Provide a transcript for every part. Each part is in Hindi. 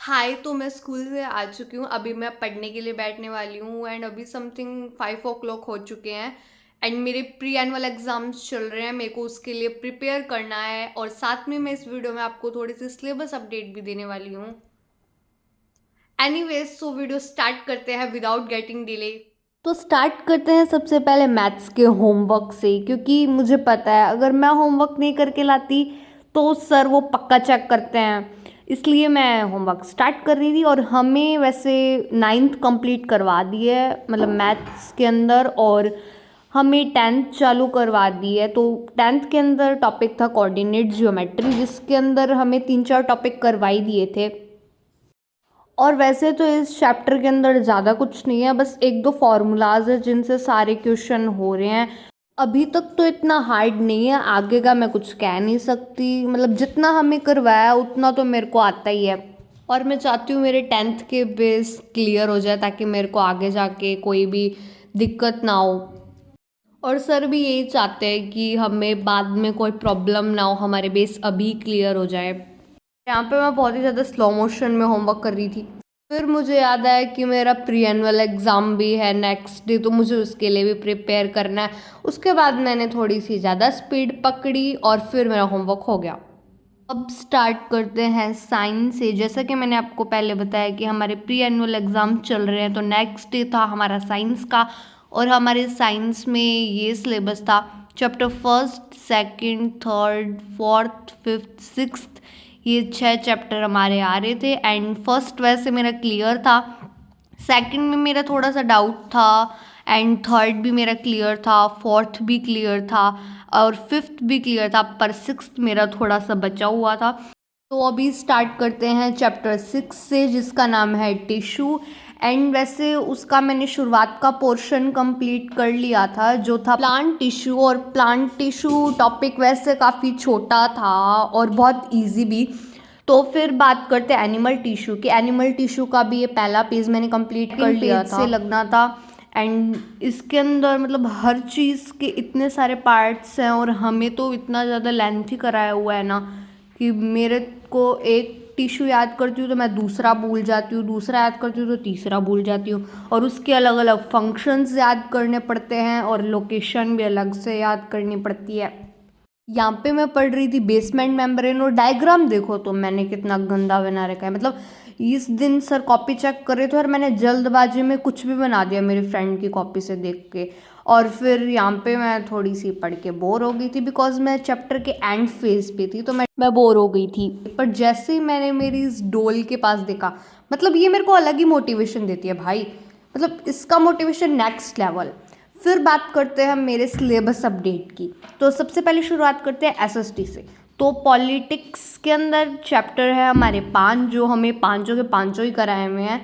हाय, तो मैं स्कूल से आ चुकी हूँ। अभी मैं पढ़ने के लिए बैठने वाली हूँ एंड अभी समथिंग 5 o'clock हो चुके हैं एंड मेरे प्री एनुअल एग्जाम्स चल रहे हैं। मेरे को उसके लिए प्रिपेयर करना है और साथ में मैं इस वीडियो में आपको थोड़ी सी सिलेबस अपडेट भी देने वाली हूँ। एनीवेज, सो वीडियो स्टार्ट करते हैं विदाउट गेटिंग डिले। तो स्टार्ट करते हैं सबसे पहले मैथ्स के होमवर्क से, क्योंकि मुझे पता है अगर मैं होमवर्क नहीं करके लाती तो सर वो पक्का चेक करते हैं। इसलिए मैं होमवर्क स्टार्ट कर रही थी और हमें वैसे 9th कंप्लीट करवा दी है, मतलब मैथ्स के अंदर, और हमें 10th चालू करवा दी है। तो 10th के अंदर टॉपिक था कोऑर्डिनेट ज्योमेट्री, जिसके अंदर हमें 3-4 टॉपिक करवाई दिए थे। और वैसे तो इस चैप्टर के अंदर ज़्यादा कुछ नहीं है, बस 1-2 फार्मूलाज है जिनसे सारे क्वेश्चन हो रहे हैं। अभी तक तो इतना हार्ड नहीं है, आगे का मैं कुछ कह नहीं सकती। मतलब जितना हमें करवाया उतना तो मेरे को आता ही है और मैं चाहती हूँ मेरे 10th के बेस क्लियर हो जाए ताकि मेरे को आगे जाके कोई भी दिक्कत ना हो। और सर भी यही चाहते हैं कि हमें बाद में कोई प्रॉब्लम ना हो, हमारे बेस अभी क्लियर हो जाए। यहाँ पे मैं बहुत ही ज़्यादा स्लो मोशन में होमवर्क कर रही थी। फिर मुझे याद आया कि मेरा प्री एनुअल एग्ज़ाम भी है नेक्स्ट डे, तो मुझे उसके लिए भी प्रिपेयर करना है। उसके बाद मैंने थोड़ी सी ज़्यादा स्पीड पकड़ी और फिर मेरा होमवर्क हो गया। अब स्टार्ट करते हैं साइंस से। जैसा कि मैंने आपको पहले बताया कि हमारे प्री एनुअल एग्ज़ाम चल रहे हैं, तो नेक्स्ट डे था हमारा साइंस का और हमारे साइंस में ये सिलेबस था। Chapter 1st, 2nd, 3rd, 4th, 5th, 6th, ये 6 चैप्टर हमारे आ रहे थे। एंड फर्स्ट वैसे मेरा क्लियर था, सेकंड में मेरा थोड़ा सा डाउट था, एंड थर्ड भी मेरा क्लियर था, फोर्थ भी क्लियर था और फिफ्थ भी क्लियर था, पर सिक्स्थ मेरा थोड़ा सा बचा हुआ था। तो अभी स्टार्ट करते हैं चैप्टर 6 से, जिसका नाम है टिश्यू। एंड वैसे उसका मैंने शुरुआत का पोर्शन कंप्लीट कर लिया था जो था प्लांट टिश्यू, और प्लांट टिश्यू टॉपिक वैसे काफ़ी छोटा था और बहुत इजी भी। तो फिर बात करते हैं एनिमल टिश्यू की। एनिमल टिश्यू का भी ये पहला पेज मैंने कंप्लीट कर लिया था, से लगना था। एंड इसके अंदर मतलब हर चीज़ के इतने सारे पार्ट्स हैं और हमें तो इतना ज़्यादा लेंथी कराया हुआ है ना कि मेरे को एक टिश्यू याद करती हूँ तो मैं दूसरा भूल जाती हूँ, दूसरा याद करती हूँ तो तीसरा भूल जाती हूँ, और उसके अलग अलग फंक्शंस याद करने पड़ते हैं और लोकेशन भी अलग से याद करनी पड़ती है। यहाँ पे मैं पढ़ रही थी बेसमेंट मेम्ब्रेन, और डायग्राम देखो तो मैंने कितना गंदा बना रखा है। मतलब इस दिन सर कॉपी चेक कर रहे थे और मैंने जल्दबाजी में कुछ भी बना दिया मेरी फ्रेंड की कॉपी से देख के, और फिर यहाँ पे मैं थोड़ी सी पढ़ के बोर हो गई थी बिकॉज मैं चैप्टर के एंड फेज पे थी, तो मैं बोर हो गई थी। पर जैसे ही मैंने मेरी इस डोल के पास देखा, मतलब ये मेरे को अलग ही मोटिवेशन देती है भाई, मतलब इसका मोटिवेशन नेक्स्ट लेवल। फिर बात करते हैं हम मेरे सिलेबस अपडेट की। तो सबसे पहले शुरुआत करते हैं एसएसटी से। तो पॉलिटिक्स के अंदर चैप्टर है हमारे 5, जो हमें पाँचों के पाँचों ही कराए हुए हैं,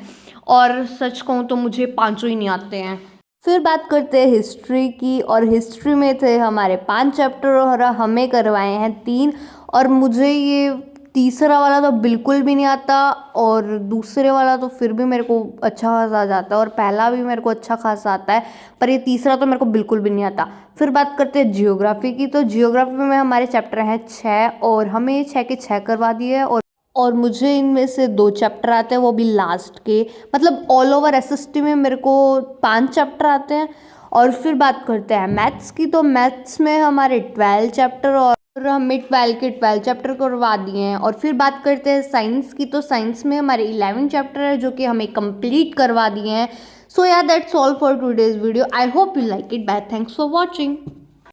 और सच कहूँ तो मुझे पाँचों ही नहीं आते हैं। फिर बात करते हैं हिस्ट्री की, और हिस्ट्री में थे हमारे 5 चैप्टर और हमें करवाए हैं 3, और मुझे ये तीसरा वाला तो बिल्कुल भी नहीं आता, और दूसरे वाला तो फिर भी मेरे को अच्छा खासा आ जाता है, और पहला भी मेरे को अच्छा खासा आता है, पर ये तीसरा तो मेरे को बिल्कुल भी नहीं आता। फिर बात करते हैं जियोग्राफी की। तो जियोग्राफी में हमारे चैप्टर हैं 6 और हमें 6 के 6 करवा दिए हैं, और मुझे इनमें से 2 चैप्टर आते हैं, वो भी लास्ट के। मतलब ऑल ओवर एसएसटी में मेरे को 5 चैप्टर आते हैं। और फिर बात करते हैं मैथ्स की। तो मैथ्स में हमारे 12 चैप्टर और हमें 12 के 12 चैप्टर करवा दिए हैं। और फिर बात करते हैं साइंस की। तो साइंस में हमारे 11 चैप्टर है जो कि हमें कंप्लीट करवा दिए हैं। So yeah that's all for today's video. I hope you like it. Bye, thanks for watching.